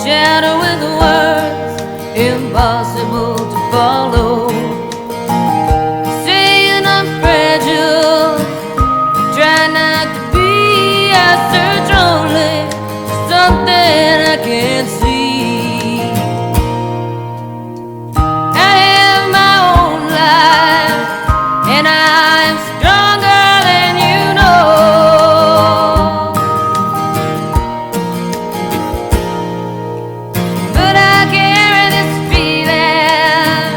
shadow with words impossible to follow. Saying I'm fragile, try not to be. I search only for something I can't see. I have my own life, and I am stronger than you know. But I carry this feeling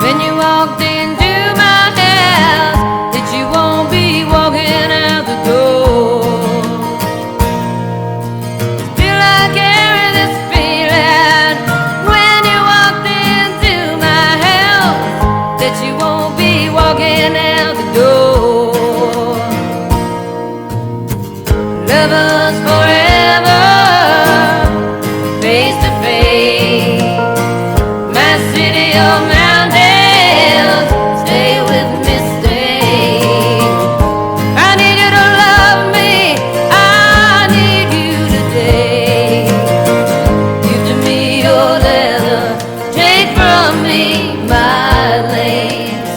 when you walked into my house that you won't be walking out the door. Still I carry this feeling when you walked into my house that you won't be walking out the door. Lovers forever, face to face. My city of mountains, stay with me, stay. I need you to love me, I need you today. Give to me your leather, take from me my lace.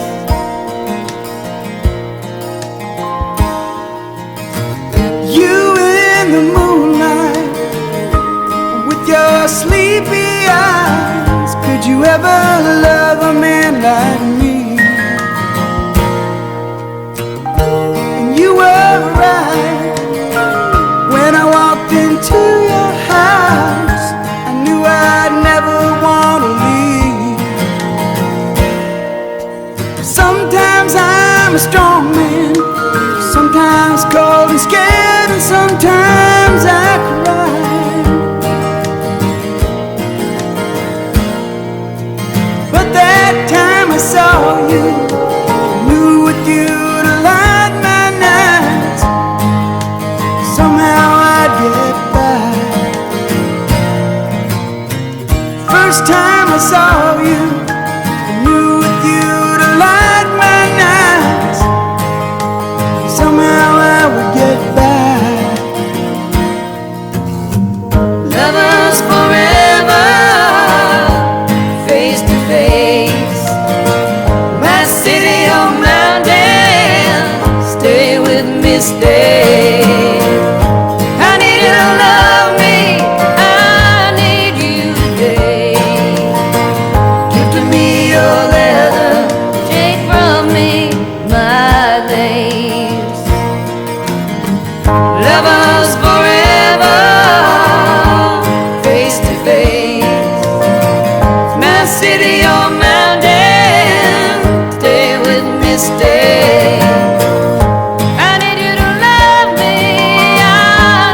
You in the moonlight with your sleepy eyes. Could you ever love a man like me? And you were right when I walked into your house. I knew I'd never want to leave. Sometimes I'm a strong man, sometimes cold and scared, and sometimes I cry. But that time I saw you, knew with you to light my nights, somehow I'd get by. First time I saw you, knew with you to light my nights, somehow I would get by. Lovers forever, face to face. My city of mountains, stay with me, stay. I need you to love me, I need you today. Give to me your leather, take from me my lace. Lovers forever, face to face. My city or mountain, stay with me, stay. I need you to love me, I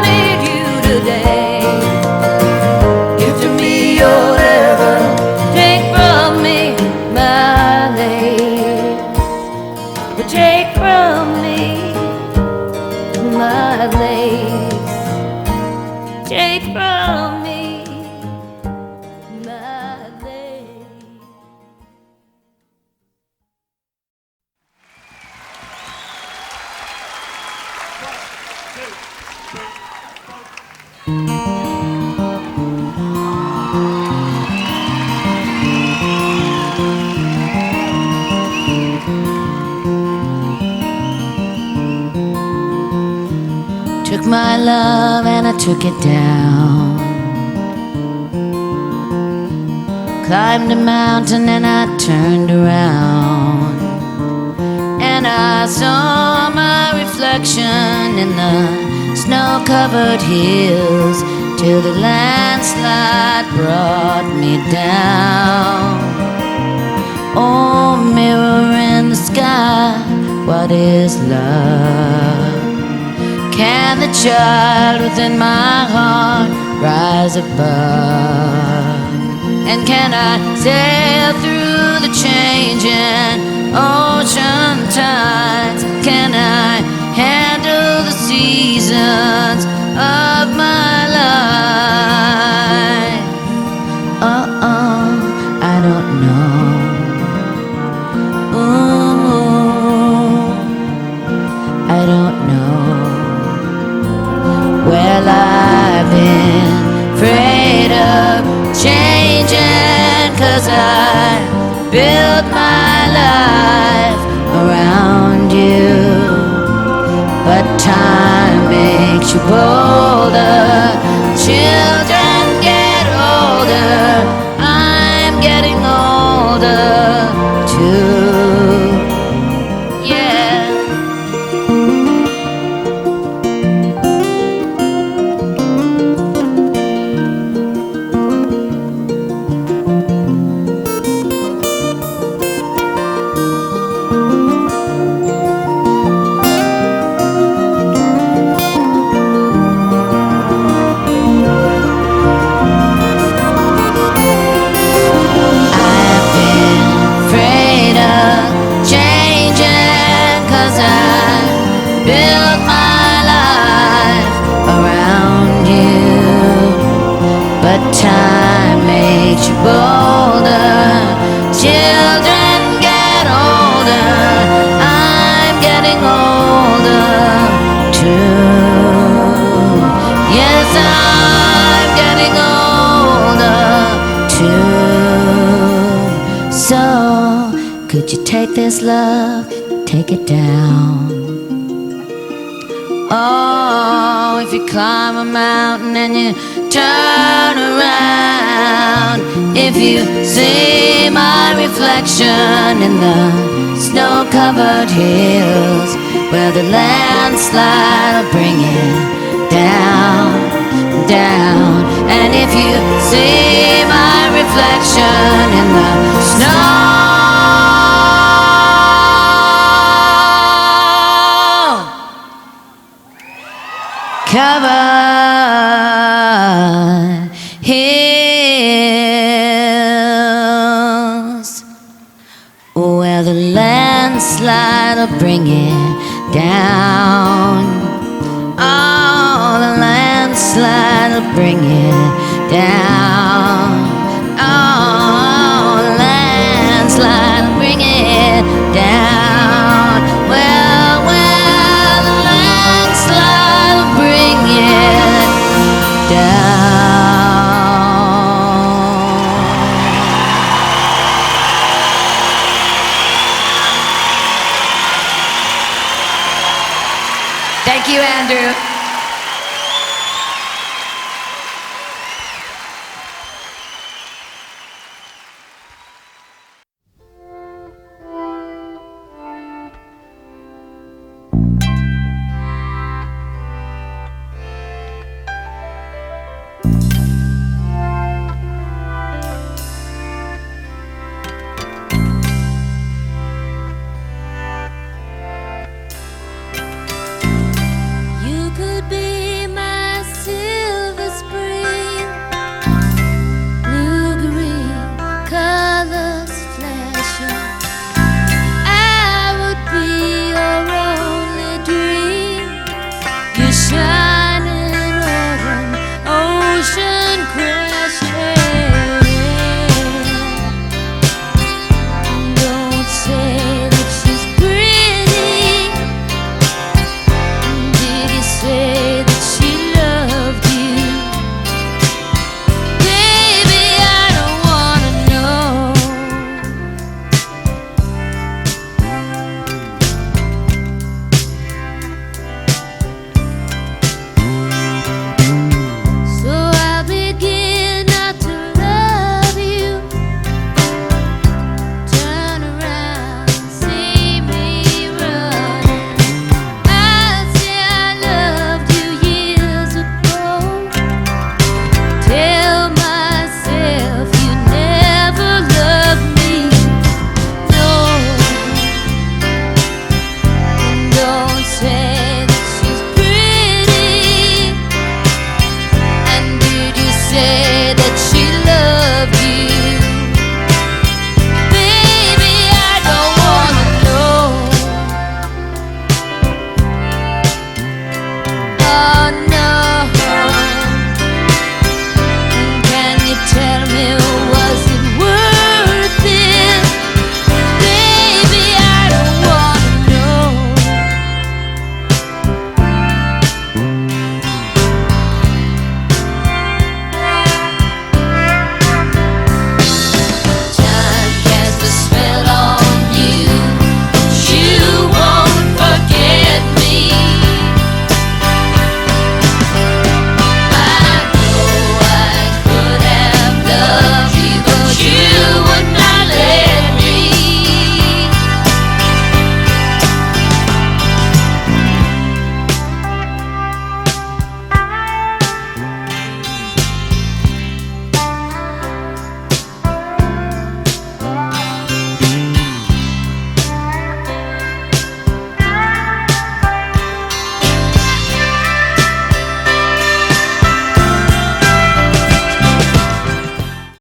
need you today. Give to me your leather, take from me my lace. But take from me my lace. Take from me my lace. Took my love and I took it down. Climbed a mountain and I turned around, and I saw my reflection in the snow-covered hills till the landslide brought me down. Oh, mirror in the sky, what is love? Can the child within my heart rise above? And can I sail through the changing ocean tides? Can I handle the seasons of my life? I don't know. Ooh, I don't know. Well, I've been afraid you bolder. Children get older, I'm getting older too. Yeah. Build my life around you, but time made you bolder. Children get older, I'm getting older too. Yes, I'm getting older too. So, could you take this love, take it down? Oh, if you climb a mountain and you turn around, if you see my reflection in the snow-covered hills, where the landslide will bring it down, down. And if you see my reflection in the snow covered hills, where the landslide will bring it down. Oh, the landslide will bring it down.